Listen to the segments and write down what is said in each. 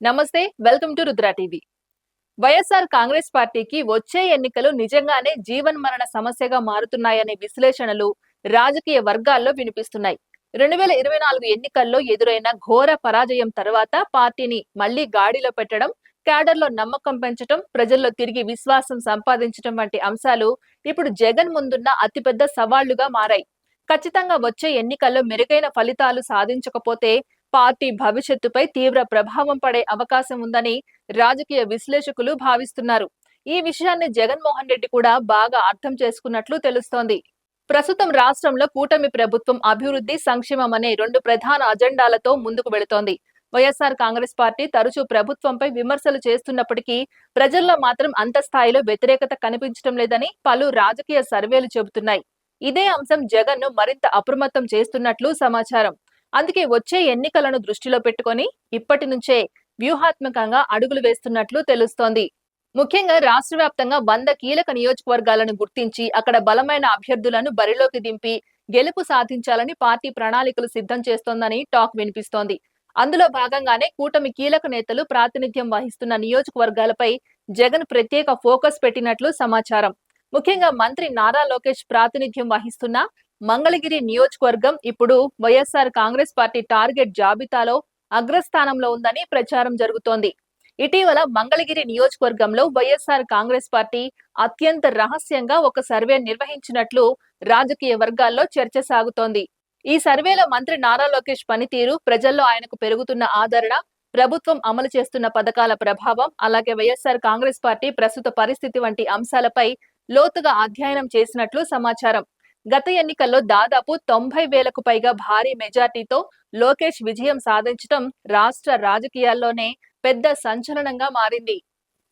నమస్తే, welcome to Rudra TV. YSR Congress పార్టీకి వచ్చే ఎన్నికలు నిజంగానే జీవన్మరణ సమస్యగా మారుతున్నాయనే విశ్లేషణలు రాజకీయ వర్గాల్లో వినిపిస్తున్నాయి. 2024 ఎన్నికల్లో ఎదురైన ఘోర పరాజయం తర్వాత పార్టీని మళ్లీ గాడిలో పెట్టడం, క్యాడర్లో నమ్మకం పెంచడం, ప్రజల్లో తిరిగి విశ్వాసం సంపాదించడం వంటి అంశాలు ఇప్పుడు జగన్ ముందున్న అతిపెద్ద సవాళ్లుగా మారాయి. ఖచ్చితంగా వచ్చే ఎన్నికల్లో మెరుగైన ఫలితాలు సాధించకపోతే పార్టీ భవిష్యత్తుపై తీవ్ర ప్రభావం పడే అవకాశం ఉందని రాజకీయ విశ్లేషకులు భావిస్తున్నారు. ఈ విషయాన్ని జగన్మోహన్ రెడ్డి కూడా బాగా అర్థం చేసుకున్నట్లు తెలుస్తోంది. ప్రస్తుతం రాష్ట్రంలో కూటమి ప్రభుత్వం అభివృద్ధి, సంక్షేమం అనే రెండు ప్రధాన అజెండాలతో ముందుకు వెళుతోంది. వైఎస్ఆర్ కాంగ్రెస్ పార్టీ తరచూ ప్రభుత్వంపై విమర్శలు చేస్తున్నప్పటికీ ప్రజల్లో మాత్రం అంత స్థాయిలో వ్యతిరేకత కనిపించడం లేదని పలు రాజకీయ సర్వేలు చెబుతున్నాయి. ఇదే అంశం జగన్ ను మరింత అప్రమత్తం చేస్తున్నట్లు సమాచారం. అందుకే వచ్చే ఎన్నికలను దృష్టిలో పెట్టుకొని ఇప్పటి నుంచే వ్యూహాత్మకంగా అడుగులు వేస్తున్నట్లు తెలుస్తోంది. ముఖ్యంగా రాష్ట్ర వ్యాప్తంగా 100 కీలక నియోజకవర్గాలను గుర్తించి అక్కడ బలమైన అభ్యర్థులను బరిలోకి దింపి గెలుపు సాధించాలని పార్టీ ప్రణాళికలు సిద్ధం చేస్తోందని టాక్ వినిపిస్తోంది. అందులో భాగంగానే కూటమి కీలక నేతలు ప్రాతినిధ్యం వహిస్తున్న నియోజకవర్గాలపై జగన్ ప్రత్యేక ఫోకస్ పెట్టినట్లు సమాచారం. ముఖ్యంగా మంత్రి నారా లోకేష్ ప్రాతినిధ్యం వహిస్తున్న మంగళగిరి నియోజకవర్గం ఇప్పుడు వైఎస్ఆర్ కాంగ్రెస్ పార్టీ టార్గెట్ జాబితాలో అగ్రస్థానంలో ఉందని ప్రచారం జరుగుతోంది. ఇటీవల మంగళగిరి నియోజకవర్గంలో వైఎస్ఆర్ కాంగ్రెస్ పార్టీ అత్యంత రహస్యంగా ఒక సర్వే నిర్వహించినట్లు రాజకీయ వర్గాల్లో చర్చ సాగుతోంది. ఈ సర్వేలో మంత్రి నారా లోకేష్ పనితీరు, ప్రజల్లో ఆయనకు పెరుగుతున్న ఆదరణ, ప్రభుత్వం అమలు చేస్తున్న పథకాల ప్రభావం, అలాగే వైఎస్ఆర్ కాంగ్రెస్ పార్టీ ప్రస్తుత పరిస్థితి వంటి అంశాలపై లోతుగా అధ్యయనం చేసినట్లు సమాచారం. గత ఎన్నికల్లో దాదాపు 90,000కు పైగా భారీ మెజార్టీతో లోకేష్ విజయం సాధించడం రాష్ట్ర రాజకీయాల్లోనే పెద్ద సంచలనంగా మారింది.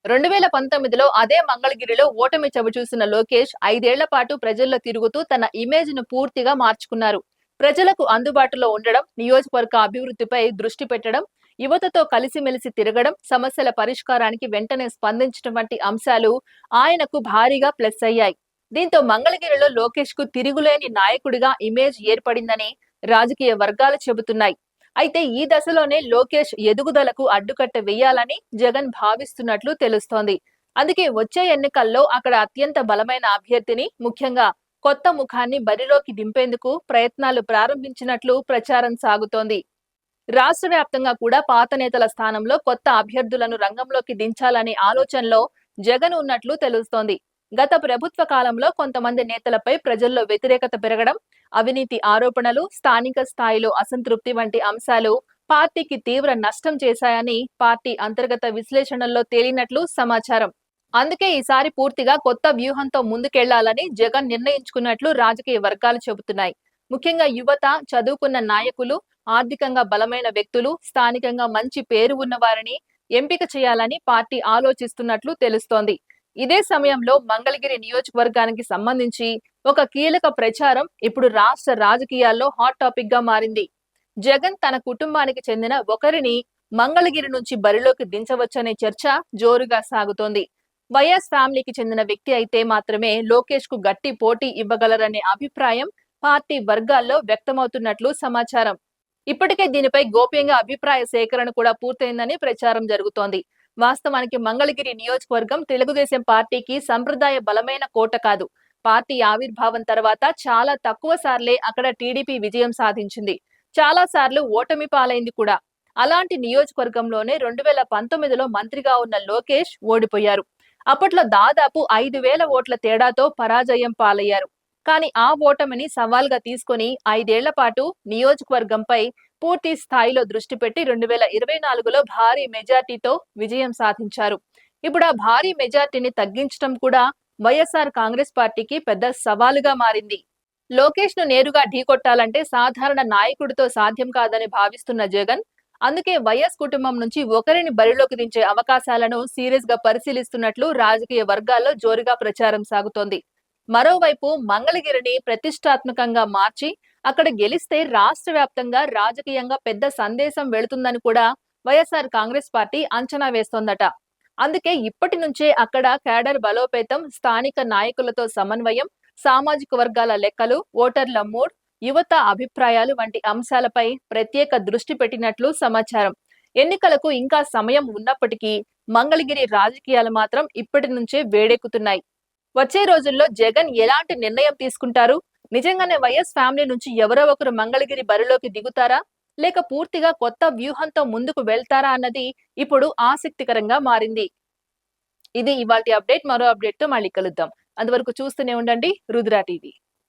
2019లో అదే మంగళగిరిలో ఓటమి చవిచూసిన లోకేష్ 5 ఏళ్ల పాటు ప్రజల్లో తిరుగుతూ తన ఇమేజ్ ను పూర్తిగా మార్చుకున్నారు. ప్రజలకు అందుబాటులో ఉండడం, నియోజకవర్గ అభివృద్ధిపై దృష్టి పెట్టడం, యువతతో కలిసిమెలిసి తిరగడం, సమస్యల పరిష్కారానికి వెంటనే స్పందించడం వంటి అంశాలు ఆయనకు భారీగా ప్లస్ అయ్యాయి. దీంతో మంగళగిరిలో లోకేష్ కు తిరుగులేని నాయకుడిగా ఇమేజ్ ఏర్పడిందని రాజకీయ వర్గాలు చెబుతున్నాయి. అయితే ఈ దశలోనే లోకేష్ ఎదుగుదలకు అడ్డుకట్ట వేయాలని జగన్ భావిస్తున్నట్లు తెలుస్తోంది. అందుకే వచ్చే ఎన్నికల్లో అక్కడ అత్యంత బలమైన అభ్యర్థిని, ముఖ్యంగా కొత్త ముఖాన్ని బరిలోకి దింపేందుకు ప్రయత్నాలు ప్రారంభించినట్లు ప్రచారం సాగుతోంది. రాష్ట్ర వ్యాప్తంగా కూడా పాత నేతల స్థానంలో కొత్త అభ్యర్థులను రంగంలోకి దించాలనే ఆలోచనలో జగన్ ఉన్నట్లు తెలుస్తోంది. గత ప్రభుత్వ కాలంలో కొంతమంది నేతలపై ప్రజల్లో వ్యతిరేకత పెరగడం, అవినీతి ఆరోపణలు, స్థానిక స్థాయిలో అసంతృప్తి వంటి అంశాలు పార్టీకి తీవ్ర నష్టం చేశాయని పార్టీ అంతర్గత విశ్లేషణల్లో తేలినట్లు సమాచారం. అందుకే ఈసారి పూర్తిగా కొత్త వ్యూహంతో ముందుకెళ్లాలని జగన్ నిర్ణయించుకున్నట్లు రాజకీయ వర్గాలు చెబుతున్నాయి. ముఖ్యంగా యువత, చదువుకున్న నాయకులు, ఆర్థికంగా బలమైన వ్యక్తులు, స్థానికంగా మంచి పేరు ఉన్న వారిని ఎంపిక చేయాలని పార్టీ ఆలోచిస్తున్నట్లు తెలుస్తోంది. ఇదే సమయంలో మంగళగిరి నియోజకవర్గానికి సంబంధించి ఒక కీలక ప్రచారం ఇప్పుడు రాష్ట్ర రాజకీయాల్లో హాట్ టాపిక్ గా మారింది. జగన్ తన కుటుంబానికి చెందిన ఒకరిని మంగళగిరి నుంచి బరిలోకి దించవచ్చనే చర్చ జోరుగా సాగుతోంది. వైఎస్ ఫ్యామిలీకి చెందిన వ్యక్తి అయితే మాత్రమే లోకేష్ కు గట్టి పోటీ ఇవ్వగలరనే అభిప్రాయం పార్టీ వర్గాల్లో వ్యక్తమవుతున్నట్లు సమాచారం. ఇప్పటికే దీనిపై గోప్యంగా అభిప్రాయ సేకరణ కూడా పూర్తయిందని ప్రచారం జరుగుతోంది. వాస్తవానికి మంగళగిరి నియోజకవర్గం తెలుగుదేశం పార్టీకి సంప్రదాయ బలమైన కోట కాదు. పార్టీ ఆవిర్భావం తర్వాత చాలా తక్కువ సార్లే అక్కడ టీడీపీ విజయం సాధించింది. చాలా సార్లు ఓటమి పాలైంది కూడా. అలాంటి నియోజకవర్గంలోనే 2019లో మంత్రిగా ఉన్న లోకేష్ ఓడిపోయారు. అప్పట్లో దాదాపు 5,000 ఓట్ల తేడాతో పరాజయం పాలయ్యారు. కానీ ఆ ఓటమిని సవాల్గా తీసుకుని 5 ఏళ్ల పాటు నియోజకవర్గంపై పూర్తి స్థాయిలో దృష్టి పెట్టి 2024లో భారీ మెజార్టీతో విజయం సాధించారు. ఇప్పుడు ఆ భారీ మెజార్టీని తగ్గించడం కూడా వైఎస్ఆర్ కాంగ్రెస్ పార్టీకి పెద్ద సవాలుగా మారింది. లోకేష్ ను నేరుగా ఢీకొట్టాలంటే సాధారణ నాయకుడితో సాధ్యం కాదని భావిస్తున్న జగన్, అందుకే వైఎస్ కుటుంబం నుంచి ఒకరిని బరిలోకి దించే అవకాశాలను సీరియస్ గా పరిశీలిస్తున్నట్లు రాజకీయ వర్గాల్లో జోరుగా ప్రచారం సాగుతోంది. మరోవైపు మంగళగిరిని ప్రతిష్టాత్మకంగా మార్చి అక్కడ గెలిస్తే రాష్ట్ర వ్యాప్తంగా రాజకీయంగా పెద్ద సందేశం వెళుతుందని కూడా వైఎస్ఆర్ కాంగ్రెస్ పార్టీ అంచనా వేస్తోందట. అందుకే ఇప్పటి నుంచే అక్కడ క్యాడర్ బలోపేతం, స్థానిక నాయకులతో సమన్వయం, సామాజిక వర్గాల లెక్కలు, ఓటర్ల మూడ్, యువత అభిప్రాయాలు వంటి అంశాలపై ప్రత్యేక దృష్టి పెట్టినట్లు సమాచారం. ఎన్నికలకు ఇంకా సమయం ఉన్నప్పటికీ మంగళగిరి రాజకీయాలు మాత్రం ఇప్పటి నుంచే వేడెక్కుతున్నాయి. వచ్చే రోజుల్లో జగన్ ఎలాంటి నిర్ణయం తీసుకుంటారు? నిజంగానే వైఎస్ ఫ్యామిలీ నుంచి ఎవరో ఒకరు మంగళగిరి బరిలోకి దిగుతారా? లేక పూర్తిగా కొత్త వ్యూహంతో ముందుకు వెళ్తారా అన్నది ఇప్పుడు ఆసక్తికరంగా మారింది. ఇది ఇవాల్టి అప్డేట్. మరో అప్డేట్ తో మళ్ళీ కలుద్దాం. అంతవరకు చూస్తూనే ఉండండి రుద్ర టీవీ.